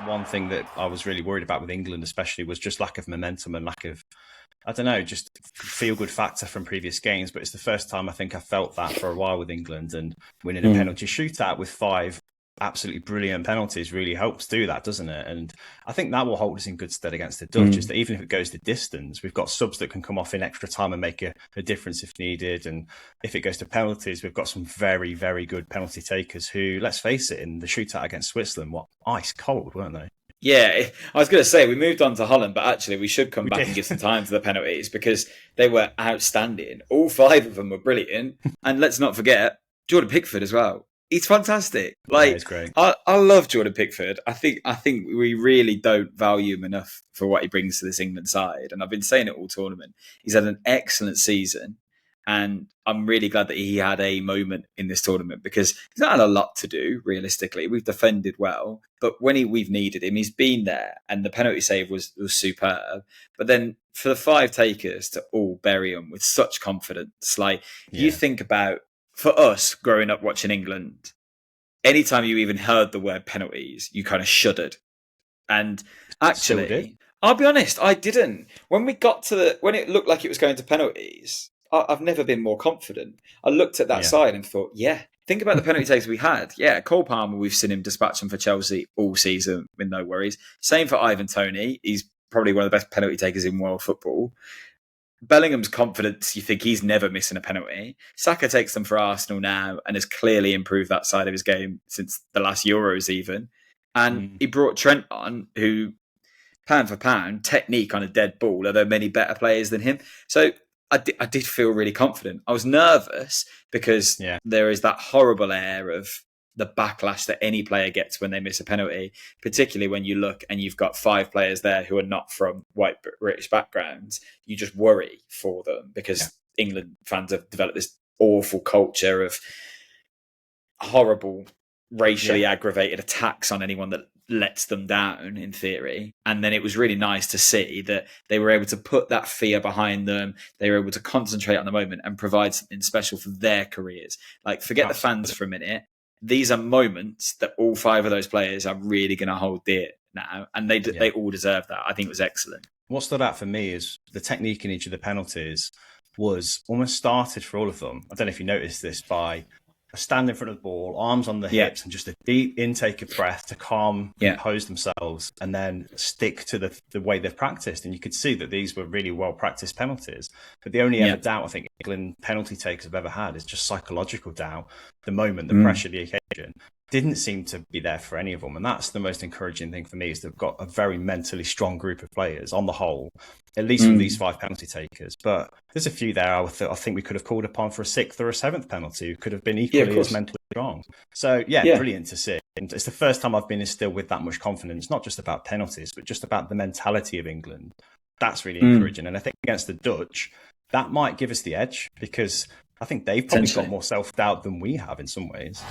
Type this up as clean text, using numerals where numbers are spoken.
one thing that I was really worried about with England, especially, was just lack of momentum and lack of, I don't know, just feel good factor from previous games. But it's the first time I think I felt that for a while with England, and winning a penalty shootout with 5 absolutely brilliant penalties really helps do that, doesn't it? And I think that will hold us in good stead against the Dutch, is that even if it goes the distance, we've got subs that can come off in extra time and make a difference if needed. And if it goes to penalties, we've got some very, very good penalty takers who, let's face it, in the shootout against Switzerland, what, ice cold, weren't they? Yeah, I was going to say we moved on to Holland, but actually we should come back and give some time to the penalties because they were outstanding. All 5 of them were brilliant. And let's not forget Jordan Pickford as well. He's fantastic. Like, yeah, he's great. I love Jordan Pickford. I think we really don't value him enough for what he brings to this England side. And I've been saying it all tournament. He's had an excellent season. And I'm really glad that he had a moment in this tournament because he's not had a lot to do, realistically. We've defended well, but when we've needed him, he's been there. And the penalty save was superb. But then for the 5 takers to all bury him with such confidence, like you think about, for us growing up watching England, anytime you even heard the word penalties, you kind of shuddered. And actually, I'll be honest, I didn't. When we got to when it looked like it was going to penalties, I've never been more confident. I looked at that side and thought, think about the penalty takes we had. Yeah, Cole Palmer, we've seen him dispatch them for Chelsea all season with no worries. Same for Ivan Toney. He's probably one of the best penalty takers in world football. Bellingham's confidence, you think he's never missing a penalty. Saka takes them for Arsenal now and has clearly improved that side of his game since the last Euros even. And he brought Trent on, who, pound for pound, technique on a dead ball, are there many better players than him? So I did feel really confident. I was nervous because there is that horrible air of the backlash that any player gets when they miss a penalty, particularly when you look and you've got 5 players there who are not from white British backgrounds. You just worry for them because England fans have developed this awful culture of horrible, racially aggravated attacks on anyone that lets them down, in theory. And then it was really nice to see that they were able to put that fear behind them. They were able to concentrate on the moment and provide something special for their careers. Like, forget the fans for a minute. These are moments that all 5 of those players are really going to hold dear now. And they all deserve that. I think it was excellent. What stood out for me is the technique in each of the penalties was almost started for all of them. I don't know if you noticed this, by a stand in front of the ball, arms on the hips, and just a deep intake of breath to calm, compose themselves, and then stick to the way they've practiced. And you could see that these were really well-practiced penalties. But the only ever doubt I think England penalty takers have ever had is just psychological doubt. The moment, the pressure, the occasion didn't seem to be there for any of them. And that's the most encouraging thing for me, is they've got a very mentally strong group of players on the whole, at least with these 5 penalty takers. But there's a few there I think we could have called upon for a 6th or a 7th penalty who could have been equally as mentally strong. So, brilliant to see. And it's the first time I've been instilled with that much confidence, not just about penalties, but just about the mentality of England. That's really encouraging. And I think against the Dutch, that might give us the edge, because I think they've probably got more self-doubt than we have in some ways.